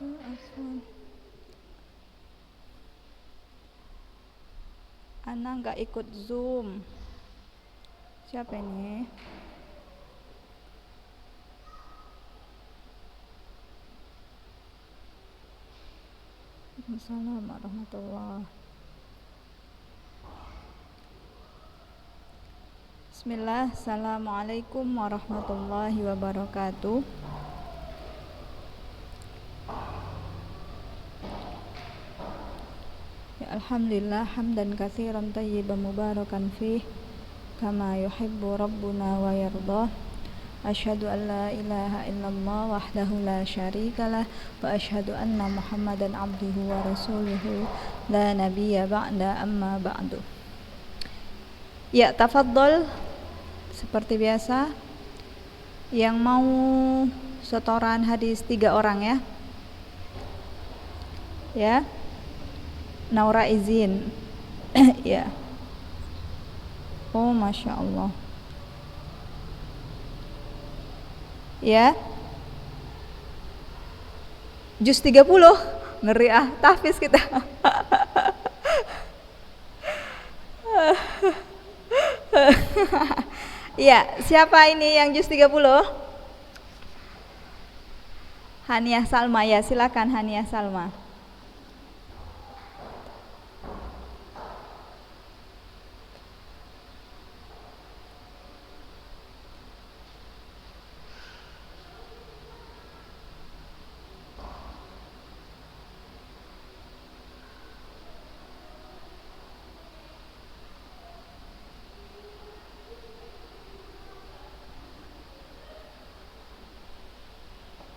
Ana nggak ikut Zoom. Siapa ini? Assalamualaikum warahmatullahi. Bismillah. Assalamualaikum warahmatullahi wabarakatuh. Ya, alhamdulillah hamdan katsiran tayyiban mubarakan fih kama yuhibbu rabbuna wa yardah. Asyhadu an la ilaha illallah wahdahu la syarikalah wa asyhadu anna Muhammadan abduhu wa rasuluhu la nabiyya ba'da amma ba'du. Ya, tafadhol seperti biasa yang mau setoran hadis 3 orang ya. Ya. Naura izin. Ya. Oh, Masya Allah. Ya. Juz 30. Ngeri tahfiz kita. Ya, siapa ini yang juz 30? Haniah Salma, ya silakan Haniah Salma.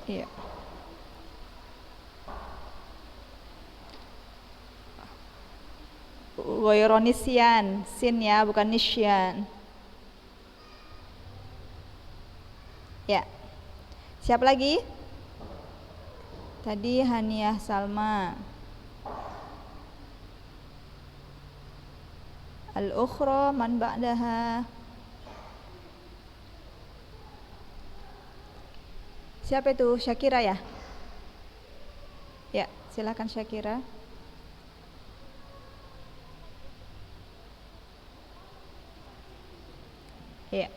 Iya. Goironisian, sin ya, bukan nisyan. Ya. Siapa lagi? Tadi Haniah Salma. Al-ukhra man ba'daha. Siapa itu? Syakira ya? Ya, silakan Syakira. Ya.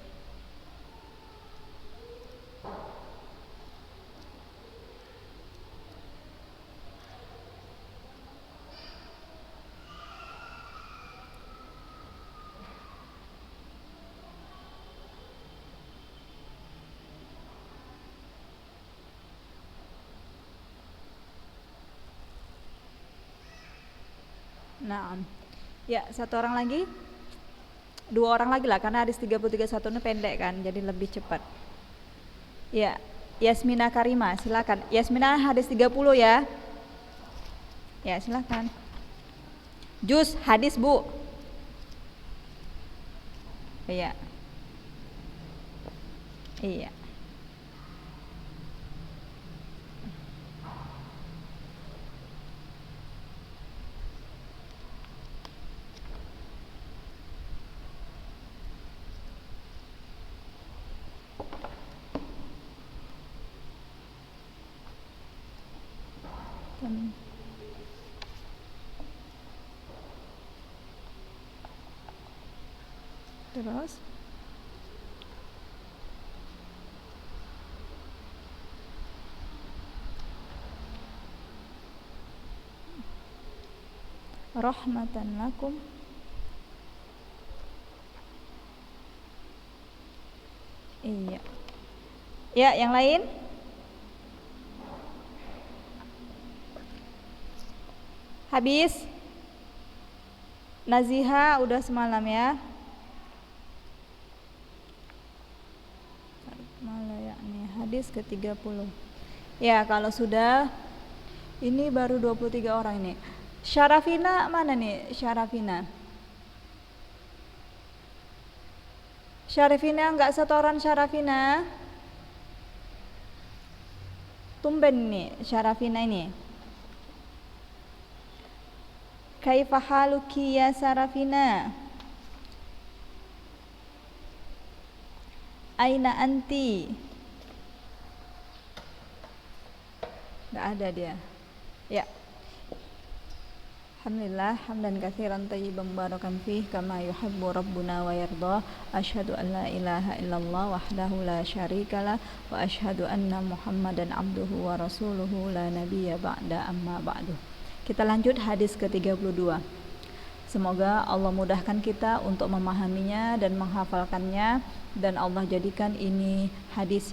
Nah, ya satu orang lagi, 2 orang lagi lah karena hadis 30-31 ini pendek kan, jadi lebih cepat. Ya, Yasmina Karima, silakan. Yasmina hadis 30 ya. Ya, silakan. Juz hadis Bu. Iya. Iya. Terus rahmatan lakum. Iya. Ya, yang lain? Habis? Naziha udah semalam ya. Malah ya nih hadis ke-30. Ya, kalau sudah ini baru 23 orang ini. Syarafina mana nih? Syarafina. Syarafina enggak setoran Syarafina? Tumben nih Syarafina ini. Kaifa haluki ya Syarafina? Aina anti? Nggak ada dia. Ya. Alhamdulillah hamdan katsiran thayyiban mubarakan fih kama yuhibbu rabbuna wa yardah. Asyhadu an la ilaha illallah wahdahu la syarikalah wa asyhadu anna Muhammadan abduhu wa rasuluhu la nabiyya ba'da amma ba'du. Kita lanjut hadis ke-32. Semoga Allah mudahkan kita untuk memahaminya dan menghafalkannya, dan Allah jadikan ini hadis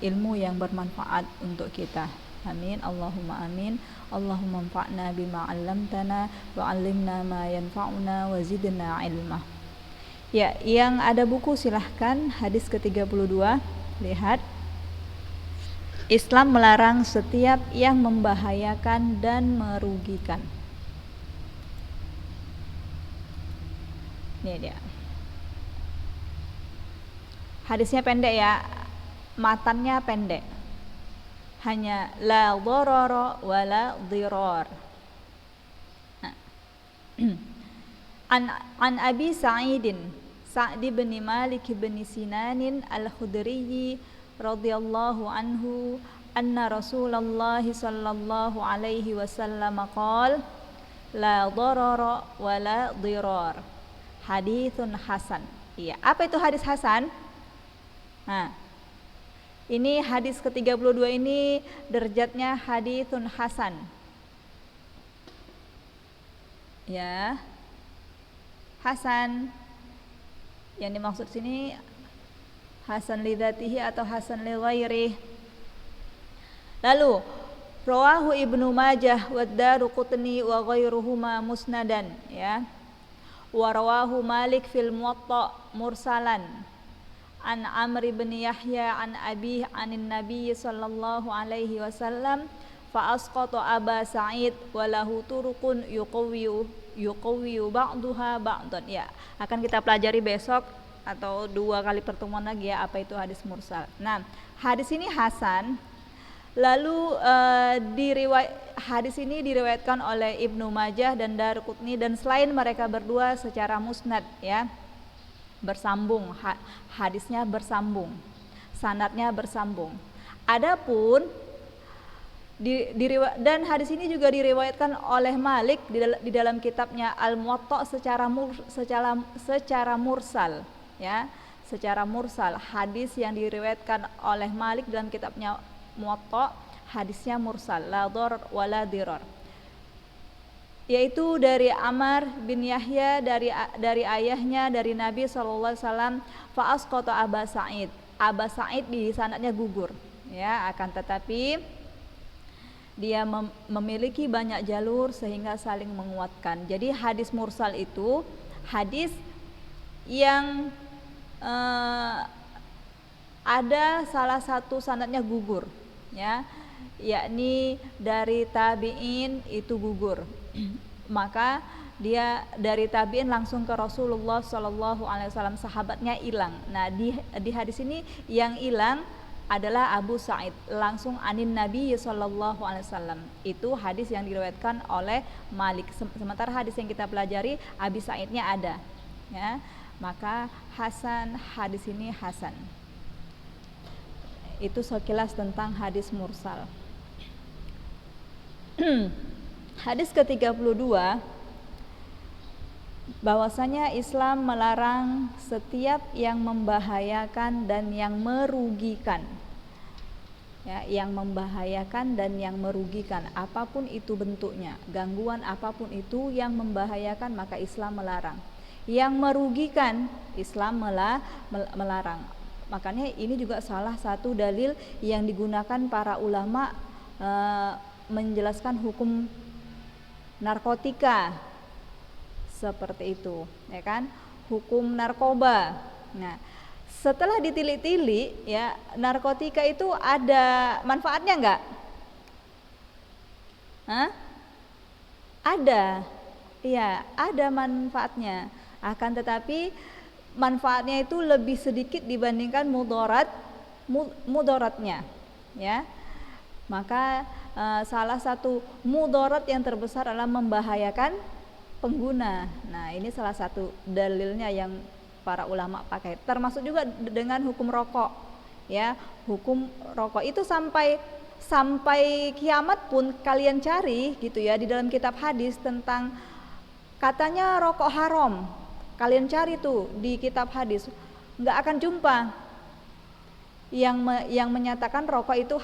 ilmu yang bermanfaat untuk kita. Amin, Allahumma amin. Allahumma anfa'na bima 'allamtana wa 'allimna ma yanfa'una wa zidna ilma. Ya, yang ada buku silahkan hadis ke-32. Lihat. Islam melarang setiap yang membahayakan dan merugikan. Ini dia. Hadisnya pendek ya. Matannya pendek. Hanya la dharara wa la dhirar. An Abi Sa'id bin Malik bin Sinan al-Khudri radhiyallahu anhu anna Rasulullah sallallahu alaihi wasallam qala la dharara wa la dhirar. Haditsun hasan. Iya, apa itu hadis hasan? Nah, ini hadis ke-32 ini derajatnya haditsun hasan. Ya. Hasan. Yang dimaksud sini hasan li dzatihi atau hasan li ghairihi. Lalu rawahu Ibnu Majah wa Daruqutni wa ghairuhuma musnadan, ya. Wa rawahu Malik fil Muwatta mursalan an Amr bin Yahya an Abi anin Nabi sallallahu alaihi wasallam fa asqata Aba Sa'id wa lahu turuqun yuqawwiyu ba'daha ba'dan. Ya, akan kita pelajari besok atau 2 kali pertemuan lagi ya, apa itu hadis mursal. Nah, hadis ini hasan. Lalu hadis ini diriwayatkan oleh Ibnu Majah dan Daruqutni, dan selain mereka berdua secara musnad, ya. Bersambung, hadisnya bersambung, sanadnya bersambung. Adapun dan hadis ini juga diriwayatkan oleh Malik di dalam kitabnya Al-Muwatta secara mursal, ya, secara mursal. Hadis yang diriwayatkan oleh Malik dalam kitabnya Muwatta hadisnya mursal, la dharar wa la dirar, yaitu dari Amr bin Yahya dari ayahnya dari Nabi sallallahu alaihi wasallam, fa asqata Aba Sa'id. Aba Sa'id di sanadnya gugur, ya, akan tetapi dia memiliki banyak jalur sehingga saling menguatkan. Jadi hadis mursal itu hadis yang ada salah satu sanadnya gugur, ya, yakni dari tabi'in itu gugur. Maka dia dari tabi'in langsung ke Rasulullah sallallahu alaihi wasallam, sahabatnya hilang. Nah, di hadis ini yang hilang adalah Abu Sa'id, langsung anin Nabi sallallahu alaihi wasallam. Itu hadis yang diriwayatkan oleh Malik. Sementara hadis yang kita pelajari Abi Sa'idnya ada, ya. Maka hasan, hadis ini hasan. Itu sekilas tentang hadis mursal. Hadis ke-32, bahwasanya Islam melarang setiap yang membahayakan dan yang merugikan, ya, yang membahayakan dan yang merugikan, apapun itu bentuknya, gangguan apapun itu yang membahayakan, maka Islam melarang. Yang merugikan, Islam melarang. Makanya ini juga salah satu dalil yang digunakan para ulama menjelaskan hukum narkotika seperti itu, ya kan? Hukum narkoba. Nah, setelah ditilik-tilik, ya, narkotika itu ada manfaatnya enggak? Hah? Ada. Iya, ada manfaatnya. Akan tetapi manfaatnya itu lebih sedikit dibandingkan mudaratnya, ya. Maka salah satu mudarat yang terbesar adalah membahayakan pengguna. Nah, ini salah satu dalilnya yang para ulama pakai. Termasuk juga dengan hukum rokok, ya. Hukum rokok itu sampai sampai kiamat pun kalian cari gitu ya di dalam kitab hadis tentang katanya rokok haram. Kalian cari tuh di kitab hadis, nggak akan jumpa yang menyatakan rokok itu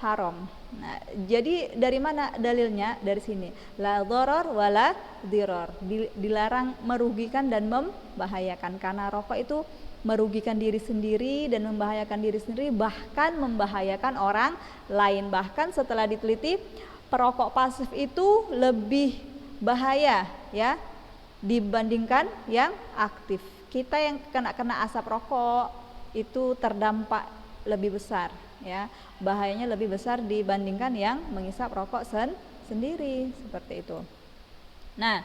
haram. Nah, jadi dari mana dalilnya? Dari sini. La dharar wala dirar. Dilarang merugikan dan membahayakan, karena rokok itu merugikan diri sendiri dan membahayakan diri sendiri, bahkan membahayakan orang lain. Bahkan setelah diteliti, perokok pasif itu lebih bahaya ya dibandingkan yang aktif. Kita yang kena asap rokok itu terdampak lebih besar ya, bahayanya lebih besar dibandingkan yang menghisap rokok sendiri seperti itu. Nah,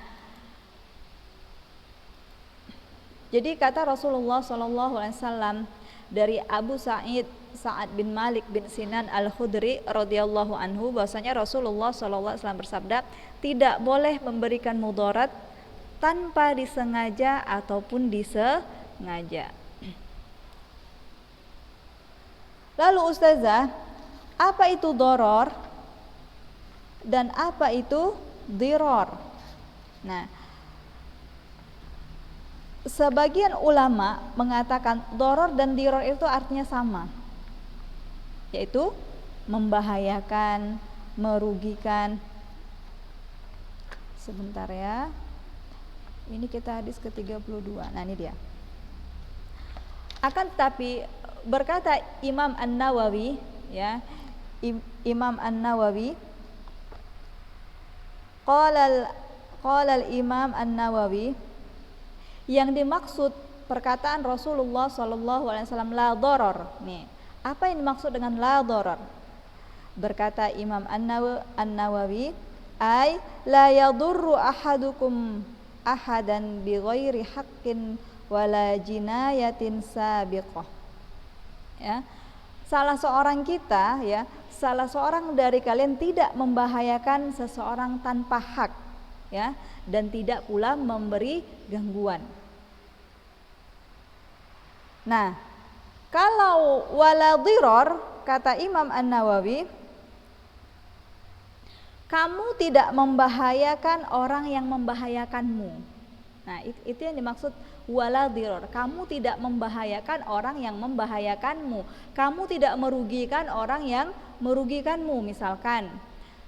jadi kata Rasulullah SAW dari Abu Sa'ad bin Malik bin Sinan Al-Khudri radhiyallahu anhu, bahwasanya Rasulullah SAW bersabda, tidak boleh memberikan mudarat tanpa disengaja ataupun disengaja. Lalu Ustazah, apa itu doror dan apa itu diror? Nah, sebagian ulama mengatakan doror dan diror itu artinya sama, yaitu membahayakan, merugikan. Sebentar ya, ini kita hadis ke-32. Nah ini dia. Akan tetapi berkata Imam An-Nawawi ya, Imam An-Nawawi, qala Imam An-Nawawi, yang dimaksud perkataan Rasulullah SAW la doror. Nih, apa yang dimaksud dengan la doror? Berkata Imam An-Nawawi, ay la yadurru ahadukum ahadan bi ghairi haqqin wala jinayatin sabiqah. Ya, salah seorang kita ya, salah seorang dari kalian tidak membahayakan seseorang tanpa hak ya, dan tidak pula memberi gangguan. Nah, kalau wala diror, kata Imam An-Nawawi, kamu tidak membahayakan orang yang membahayakanmu. Nah, itu yang dimaksud wala diror. Kamu tidak membahayakan orang yang membahayakanmu. Kamu tidak merugikan orang yang merugikanmu. Misalkan,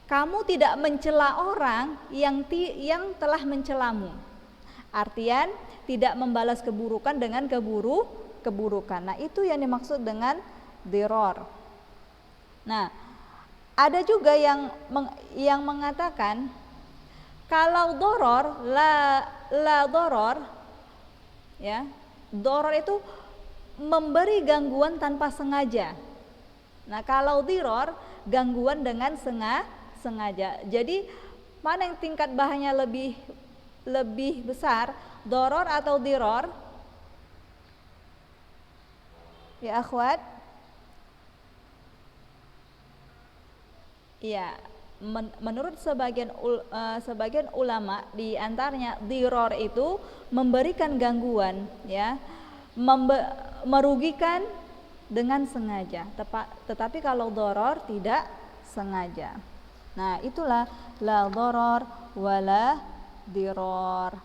kamu tidak mencela orang yang telah mencelamu. Artian, tidak membalas keburukan dengan keburukan. Nah, itu yang dimaksud dengan diror. Nah, ada juga yang mengatakan kalau doror la doror ya, doror itu memberi gangguan tanpa sengaja. Nah, kalau diror gangguan dengan sengaja. Jadi mana yang tingkat bahayanya lebih besar, doror atau diror? Ya akhwat. Ya, menurut sebagian ulama, di antaranya diror itu memberikan gangguan ya, merugikan dengan sengaja. Tetapi kalau doror tidak sengaja. Nah, itulah la doror wala diror.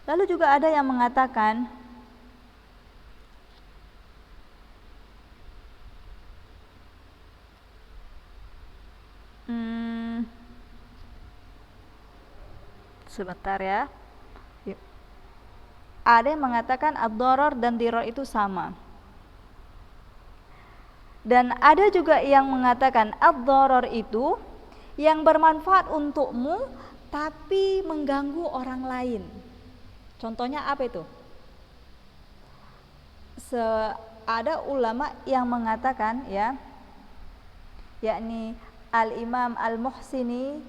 Lalu juga ada yang mengatakan sebentar ya. Ada yang mengatakan ad-doror dan diror itu sama. Dan ada juga yang mengatakan ad-doror itu yang bermanfaat untukmu tapi mengganggu orang lain. Contohnya apa itu? Ada ulama yang mengatakan ya, yakni Al-Imam Al-Muhsini,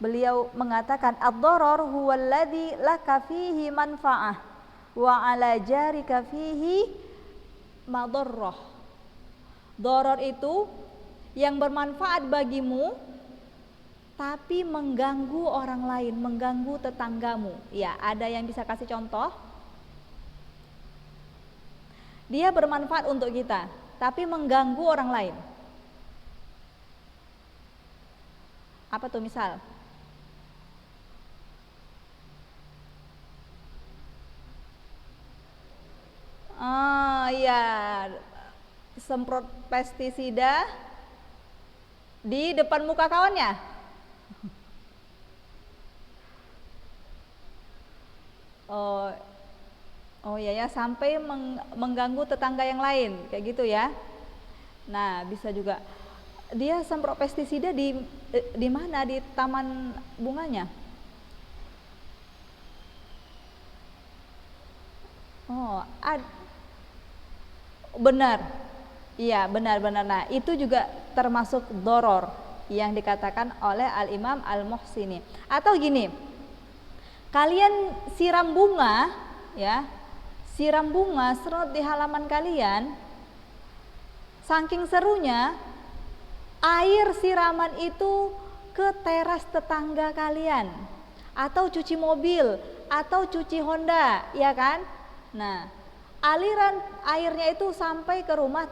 beliau mengatakan ad-doror huwallazi laka fihi manfa'ah wa ala jarika fihi madarrah. Doror itu yang bermanfaat bagimu tapi mengganggu orang lain, mengganggu tetanggamu. Ya, ada yang bisa kasih contoh? Dia bermanfaat untuk kita tapi mengganggu orang lain. Apa tuh misal? Oh iya, semprot pestisida di depan muka kawannya. Oh, oh iya ya, sampai mengganggu tetangga yang lain, kayak gitu ya. Nah, bisa juga dia semprot pestisida di mana? Di taman bunganya. Oh, benar. Iya, benar-benar. Nah, itu juga termasuk doror yang dikatakan oleh Al-Imam Al-Muhsini. Atau gini, kalian siram bunga, ya, siram bunga serut di halaman kalian, saking serunya, air siraman itu ke teras tetangga kalian, atau cuci mobil, atau cuci Honda, ya kan? Nah, aliran airnya itu sampai ke rumah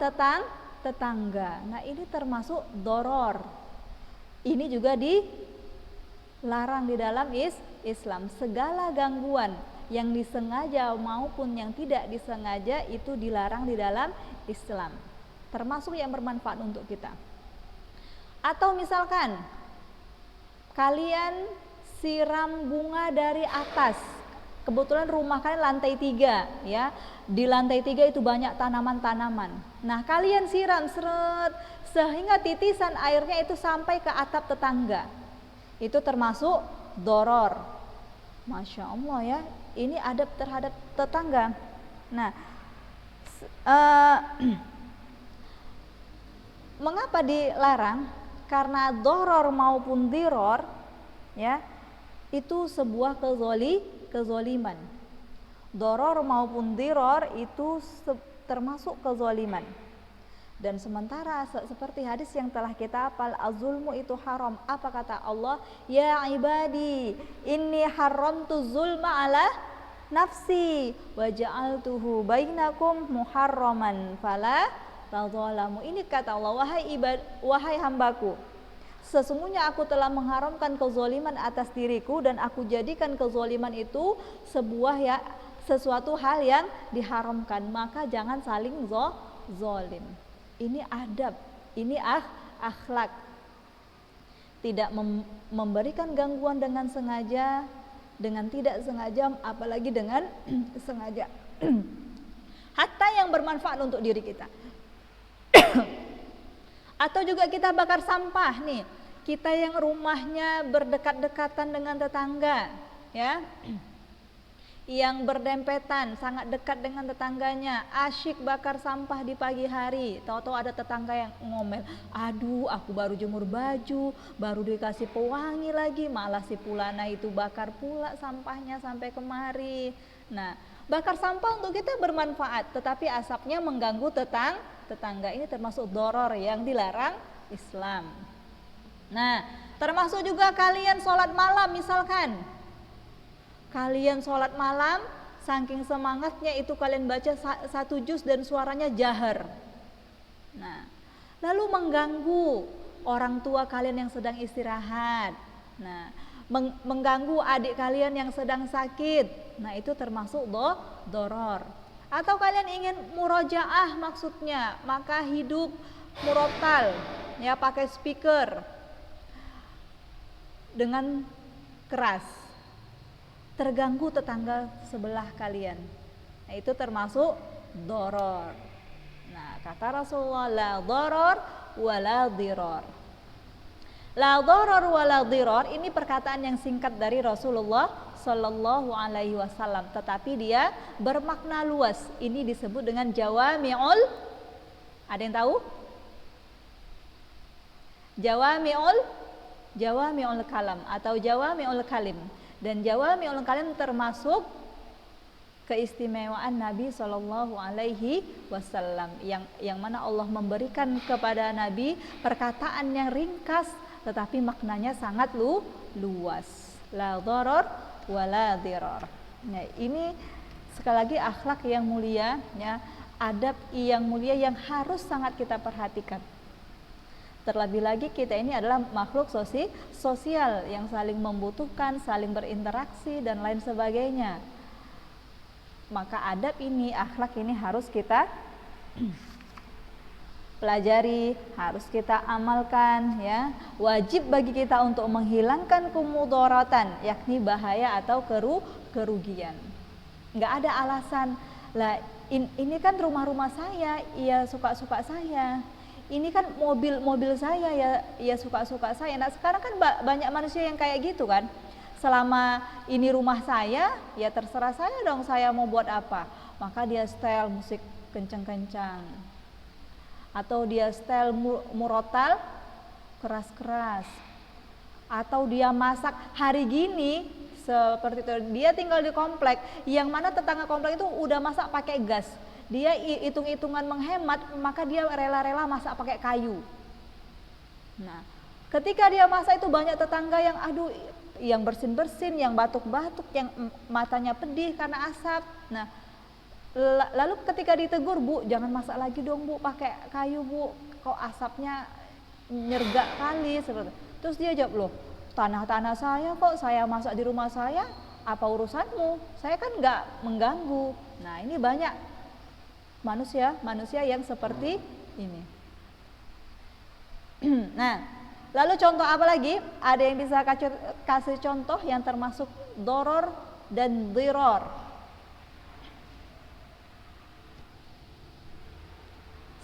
tetangga. Nah, ini termasuk doror. Ini juga dilarang di dalam Islam. Segala gangguan yang disengaja maupun yang tidak disengaja itu dilarang di dalam Islam, termasuk yang bermanfaat untuk kita. Atau misalkan kalian siram bunga dari atas, kebetulan rumah kalian lantai 3 ya, di lantai 3 itu banyak tanaman-tanaman. Nah, kalian siram seret sehingga titisan airnya itu sampai ke atap tetangga, itu termasuk doror. Masya Allah ya, ini adab terhadap tetangga. Nah, mengapa dilarang? Karena doror maupun diror ya, itu sebuah kezoliman. Doror maupun diror itu termasuk kezoliman. Dan sementara seperti hadis yang telah kita hafal, az-zulmu itu haram. Apa kata Allah? Ya ibadi, inni haramtu zulma ala nafsi wa ja'altuhu bainakum muharraman fala tadzalamu. Ini kata Allah, wahai hambaku, sesungguhnya aku telah mengharamkan kezaliman atas diriku dan aku jadikan kezaliman itu sesuatu hal yang diharamkan, maka jangan saling zalim. Ini adab, ini akhlak. Tidak memberikan gangguan dengan sengaja, dengan tidak sengaja, apalagi dengan sengaja. Hatta yang bermanfaat untuk diri kita. Atau juga kita bakar sampah nih, kita yang rumahnya berdekat-dekatan dengan tetangga ya, yang berdempetan sangat dekat dengan tetangganya, asyik bakar sampah di pagi hari, tahu-tahu ada tetangga yang ngomel, aduh aku baru jemur baju, baru dikasih pewangi lagi, malah si Pulana itu bakar pula sampahnya sampai kemari. Nah, bakar sampah untuk kita bermanfaat, tetapi asapnya mengganggu tetangga, ini termasuk doror yang dilarang Islam. Nah, termasuk juga kalian sholat malam, misalkan kalian sholat malam, saking semangatnya itu kalian baca 1 juz dan suaranya jahar. Nah, lalu mengganggu orang tua kalian yang sedang istirahat. Nah, mengganggu adik kalian yang sedang sakit. Nah, itu termasuk doror. Atau kalian ingin murojaah maksudnya, maka hidup murotal ya, pakai speaker dengan keras, terganggu tetangga sebelah kalian. Nah, itu termasuk doror. Nah, kata Rasulullah, la doror wala diror. La doror wala diror ini perkataan yang singkat dari Rasulullah Sallallahu Alaihi Wasallam, tetapi dia bermakna luas. Ini disebut dengan jawami'ul, ada yang tahu? Jawami'ul kalam atau jawami'ul kalim. Dan jawami'ul kalim termasuk keistimewaan Nabi Sallallahu Alaihi Wasallam, yang mana Allah memberikan kepada Nabi perkataan yang ringkas tetapi maknanya sangat luas. La doror wala diror. Nah, ini sekali lagi akhlak yang mulia ya, adab yang mulia yang harus sangat kita perhatikan. Terlebih lagi kita ini adalah makhluk sosial yang saling membutuhkan, saling berinteraksi dan lain sebagainya. Maka adab ini, akhlak ini harus kita pelajari, harus kita amalkan ya. Wajib bagi kita untuk menghilangkan kumudaratan, yakni bahaya atau kerugian. Nggak ada alasan lah, ini kan rumah-rumah saya, ya suka-suka saya. Ini kan mobil saya, ya suka-suka saya. Nah sekarang kan banyak manusia yang kayak gitu kan. Selama ini rumah saya, ya terserah saya dong, saya mau buat apa. Maka dia setel musik kencang-kencang, atau dia setel murotal keras-keras, atau dia masak hari gini seperti itu. Dia tinggal di komplek, yang mana tetangga komplek itu udah masak pakai gas. Dia hitung-hitungan menghemat, maka dia rela-rela masak pakai kayu. Nah, ketika dia masak itu banyak tetangga yang yang bersin-bersin, yang batuk-batuk, yang matanya pedih karena asap. Nah, lalu ketika ditegur, Bu, jangan masak lagi dong Bu, pakai kayu Bu, kok asapnya nyergak kali seperti. Terus dia jawab, loh, tanah saya kok, saya masak di rumah saya, apa urusanmu? Saya kan nggak mengganggu. Nah, ini banyak manusia yang seperti ini. Nah, lalu contoh apa lagi? Ada yang bisa kasih contoh yang termasuk doror dan diror?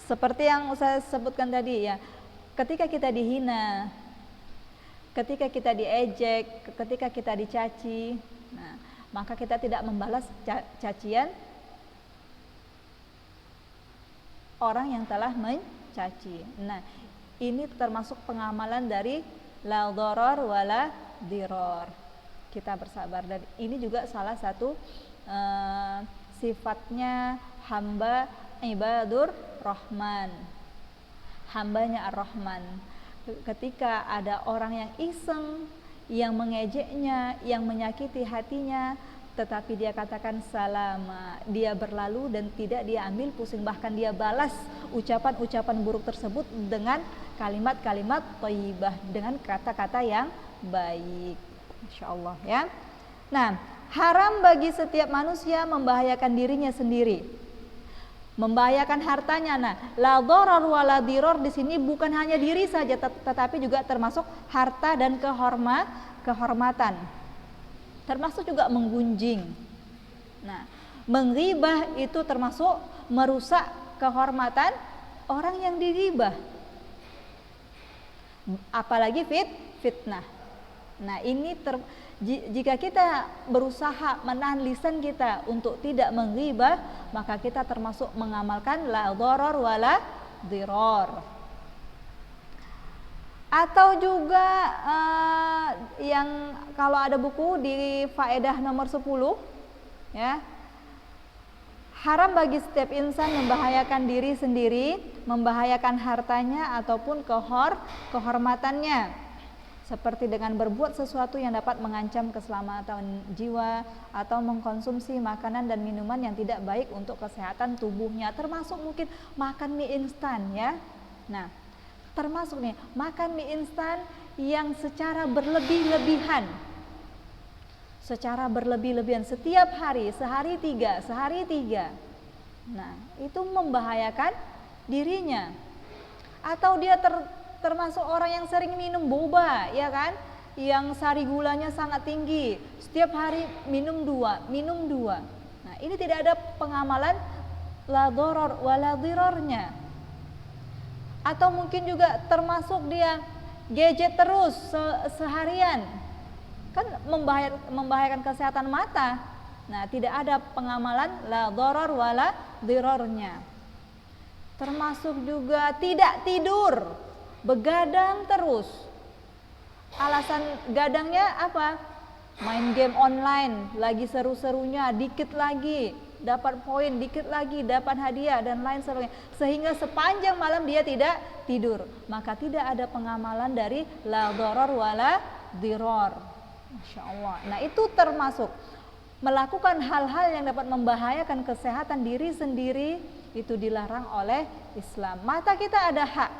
Seperti yang saya sebutkan tadi ya, ketika kita dihina, ketika kita diejek, ketika kita dicaci, nah, maka kita tidak membalas cacian orang yang telah mencaci. Nah, ini termasuk pengamalan dari la doror wala diror. Kita bersabar, dan ini juga salah satu sifatnya hamba ibadur rahman, hambanya ar-Rahman. Ketika ada orang yang iseng, yang mengejeknya, yang menyakiti hatinya, tetapi dia katakan salama, dia berlalu dan tidak dia ambil pusing, bahkan dia balas ucapan-ucapan buruk tersebut dengan kalimat-kalimat thayyibah, dengan kata-kata yang baik. Insyaallah ya. Nah, haram bagi setiap manusia membahayakan dirinya sendiri, membahayakan hartanya. Nah, la dharar wa la diror di sini bukan hanya diri saja, tetapi juga termasuk harta dan kehormatan. Termasuk juga menggunjing. Nah, menggibah itu termasuk merusak kehormatan orang yang digibah. Apalagi fitnah. Nah, ini jika kita berusaha menahan lisan kita untuk tidak menggibah, maka kita termasuk mengamalkan la dharar wala diror. Atau juga yang kalau ada buku di faedah nomor 10 ya, haram bagi setiap insan membahayakan diri sendiri, membahayakan hartanya ataupun kehormatannya, seperti dengan berbuat sesuatu yang dapat mengancam keselamatan jiwa atau mengkonsumsi makanan dan minuman yang tidak baik untuk kesehatan tubuhnya, termasuk mungkin makan mie instan ya. Nah, termasuk nih makan mie instan yang secara berlebih-lebihan, setiap hari, sehari tiga. Nah, itu membahayakan dirinya. Atau dia termasuk orang yang sering minum boba, ya kan, yang sari gulanya sangat tinggi, setiap hari minum dua. Nah, ini tidak ada pengamalan la dharar wala dirarnya. Atau mungkin juga termasuk dia gadget terus seharian, kan membahayakan kesehatan mata. Nah, tidak ada pengamalan la dharar wala dirarnya. Termasuk juga tidak tidur, begadang terus. Alasan gadangnya apa? Main game online, lagi seru-serunya, dikit lagi dapat poin, dikit lagi dapat hadiah dan lain sebagainya, sehingga sepanjang malam dia tidak tidur. Maka tidak ada pengamalan dari la dharar wala diror. Masya Allah. Nah, itu termasuk melakukan hal-hal yang dapat membahayakan kesehatan diri sendiri, itu dilarang oleh Islam. Mata kita ada hak,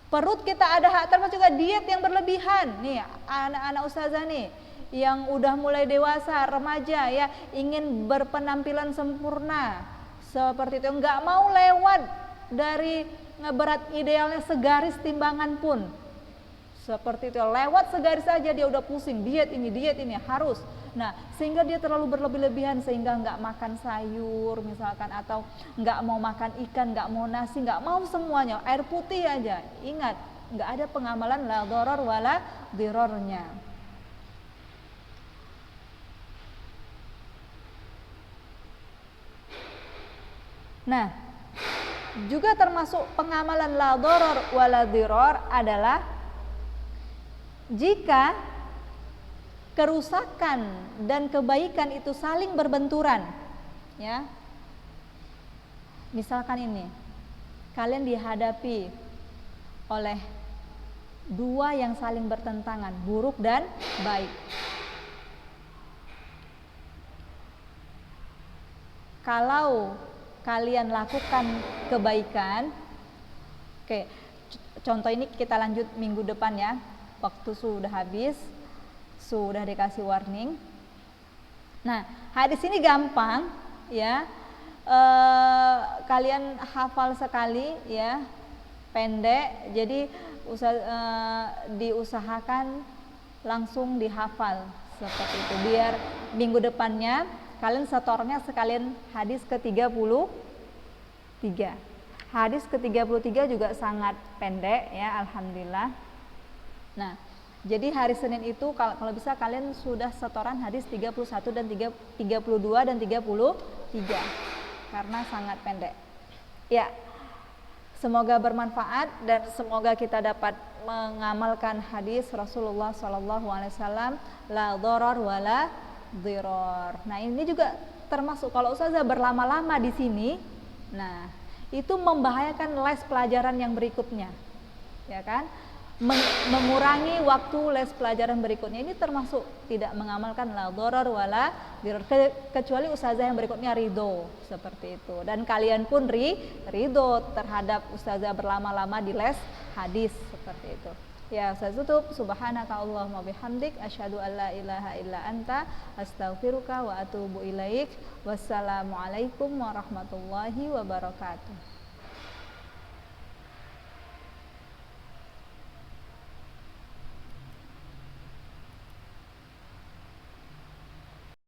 Perut kita ada hak, termasuk juga diet yang berlebihan. Nih, anak-anak ustazah nih yang udah mulai dewasa, remaja ya, ingin berpenampilan sempurna seperti itu, nggak mau lewat dari berat idealnya segaris timbangan pun. Seperti itu, lewat segaris saja dia udah pusing, diet ini harus. Nah, sehingga dia terlalu berlebih-lebihan sehingga nggak makan sayur misalkan, atau nggak mau makan ikan, nggak mau nasi, nggak mau semuanya, air putih aja. Ingat, nggak ada pengamalan la doror wala dirornya. Nah, juga termasuk pengamalan la doror wala diror adalah jika kerusakan dan kebaikan itu saling berbenturan, ya. Misalkan ini, kalian dihadapi oleh dua yang saling bertentangan, buruk dan baik. Kalau kalian lakukan kebaikan, oke, contoh ini kita lanjut minggu depan ya. Waktu sudah habis, sudah dikasih warning. Nah, hadis ini gampang ya, kalian hafal sekali ya, pendek. Jadi diusahakan langsung dihafal seperti itu, biar minggu depannya kalian setornya sekalian hadis ke-33. Hadis ke-33 juga sangat pendek ya, alhamdulillah. Nah, jadi hari Senin itu kalau bisa kalian sudah setoran hadis 31 dan 32 dan 33 karena sangat pendek. Ya. Semoga bermanfaat dan semoga kita dapat mengamalkan hadis Rasulullah SAW, la doror wala diror. Nah, ini juga termasuk kalau ustazah berlama-lama di sini, nah, itu membahayakan les pelajaran yang berikutnya. Ya kan? Mengurangi waktu les pelajaran berikutnya, ini termasuk tidak mengamalkan la doror wala diror, kecuali ustazah yang berikutnya ridho seperti itu, dan kalian pun ridho terhadap ustazah berlama-lama di les hadis seperti itu. Ya, saya tutup. Subhanaka Allahumma bihamdik asyhadu an la ilaha illa anta astaghfiruka wa atubu ilaik. Wassalamualaikum warahmatullahi wabarakatuh.